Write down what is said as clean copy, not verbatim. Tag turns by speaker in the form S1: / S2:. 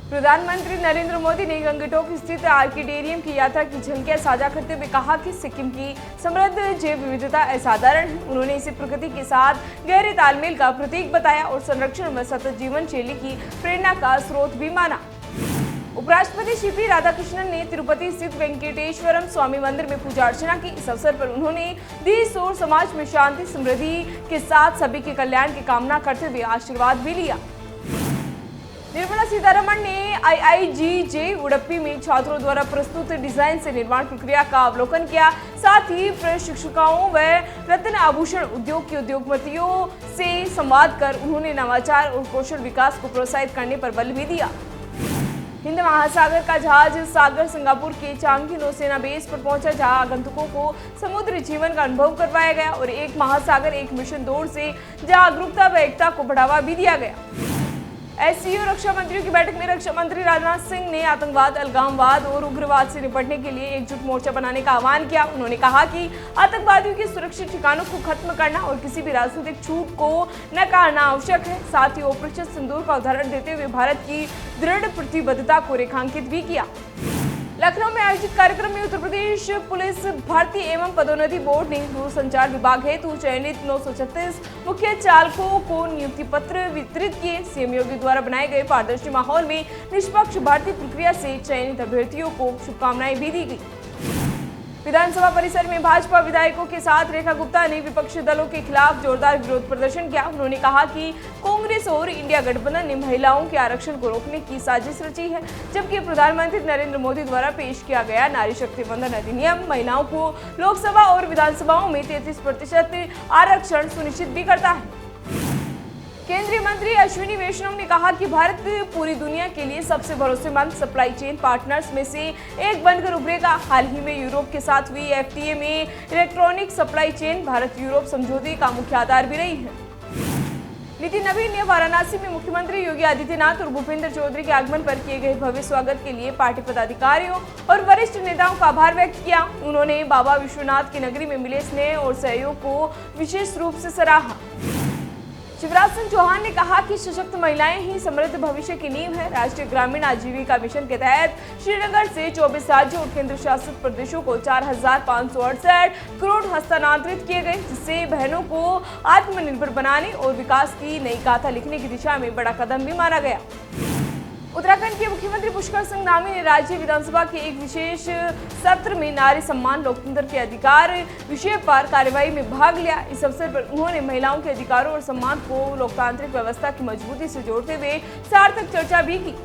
S1: प्रधानमंत्री नरेंद्र मोदी ने गंगटोक स्थित आर्किडेरियम की यात्रा की झलकियां साझा करते हुए कहा कि सिक्किम की समृद्ध जैव विविधता असाधारण है। उन्होंने इसे प्रकृति के साथ गहरे तालमेल का प्रतीक बताया और संरक्षण में सतत जीवन शैली की प्रेरणा का स्रोत भी माना। उपराष्ट्रपति सीपी राधाकृष्णन ने तिरुपति स्थित वेंकटेश्वरम स्वामी मंदिर में पूजा अर्चना की। इस अवसर पर उन्होंने देश और समाज में शांति समृद्धि के साथ सभी के कल्याण की कामना करते हुए आशीर्वाद भी लिया। निर्मला सीतारमण ने आईआईजीजे उडुपी में छात्रों द्वारा प्रस्तुत डिजाइन से निर्माण प्रक्रिया का अवलोकन किया। साथ ही प्रशिक्षकों व रत्न आभूषण उद्योग के उद्योगपतियों से संवाद कर उन्होंने नवाचार और कौशल विकास को प्रोत्साहित करने पर बल भी दिया। हिंद महासागर का जहाज सागर सिंगापुर के चांगी नौसेना बेस पर पहुंचा, जहां आगंतुकों को समुद्री जीवन का अनुभव करवाया गया और एक महासागर एक मिशन दौड़ से जागरूकता व एकता को बढ़ावा भी दिया गया। एससीओ रक्षा मंत्रियों की बैठक में रक्षा मंत्री राजनाथ सिंह ने आतंकवाद, अलगाववाद और उग्रवाद से निपटने के लिए एकजुट मोर्चा बनाने का आह्वान किया। उन्होंने कहा कि आतंकवादियों के सुरक्षित ठिकानों को खत्म करना और किसी भी राजनीतिक छूट को नकारना आवश्यक है। साथ ही ऑपरेशन सिंदूर का उदाहरण देते हुए भारत की दृढ़ प्रतिबद्धता को रेखांकित भी किया। लखनऊ में आयोजित कार्यक्रम में उत्तर प्रदेश पुलिस भर्ती एवं पदोन्नति बोर्ड ने दूरसंचार विभाग हेतु चयनित 936 मुख्य चालकों को नियुक्ति पत्र वितरित किए। सीएम योगी द्वारा बनाए गए पारदर्शी माहौल में निष्पक्ष भर्ती प्रक्रिया से चयनित अभ्यर्थियों को शुभकामनाएं भी दी गई। विधानसभा परिसर में भाजपा विधायकों के साथ रेखा गुप्ता ने विपक्षी दलों के खिलाफ जोरदार विरोध प्रदर्शन किया। उन्होंने कहा कि कांग्रेस और इंडिया गठबंधन ने महिलाओं के आरक्षण को रोकने की साजिश रची है, जबकि प्रधानमंत्री नरेंद्र मोदी द्वारा पेश किया गया नारी शक्ति वंदन अधिनियम महिलाओं को लोकसभा और विधानसभाओं में 33% आरक्षण सुनिश्चित भी करता है। केंद्रीय मंत्री अश्विनी वैष्णव ने कहा कि भारत पूरी दुनिया के लिए सबसे भरोसेमंद सप्लाई चेन पार्टनर्स में से एक बनकर उभरेगा। हाल ही में यूरोप के साथ हुई एफटीए में electronic supply chain Bharat Europe समझौते का मुख्य आधार भी रही है। नितिन नवीन ने वाराणसी में मुख्यमंत्री योगी आदित्यनाथ और भूपेंद्र चौधरी के आगमन पर किए गए भव्य स्वागत के लिए पार्टी पदाधिकारियों और वरिष्ठ नेताओं का आभार व्यक्त किया। उन्होंने बाबा विश्वनाथ की नगरी में मिले स्नेह और सहयोग को विशेष रूप से सराहा। शिवराज सिंह चौहान ने कहा कि सशक्त महिलाएं ही समृद्ध भविष्य की नींव है। राष्ट्रीय ग्रामीण आजीविका मिशन के तहत श्रीनगर से 24 राज्यों और केंद्र शासित प्रदेशों को 4,568 करोड़ हस्तांतरित किए गए, जिससे बहनों को आत्मनिर्भर बनाने और विकास की नई गाथा लिखने की दिशा में बड़ा कदम भी माना गया। उत्तराखंड के मुख्यमंत्री पुष्कर सिंह धामी ने राज्य विधानसभा के एक विशेष सत्र में नारी सम्मान लोकतंत्र के अधिकार विषय पर कार्यवाही में भाग लिया। इस अवसर पर उन्होंने महिलाओं के अधिकारों और सम्मान को लोकतांत्रिक व्यवस्था की मजबूती से जोड़ते हुए सार्थक चर्चा भी की।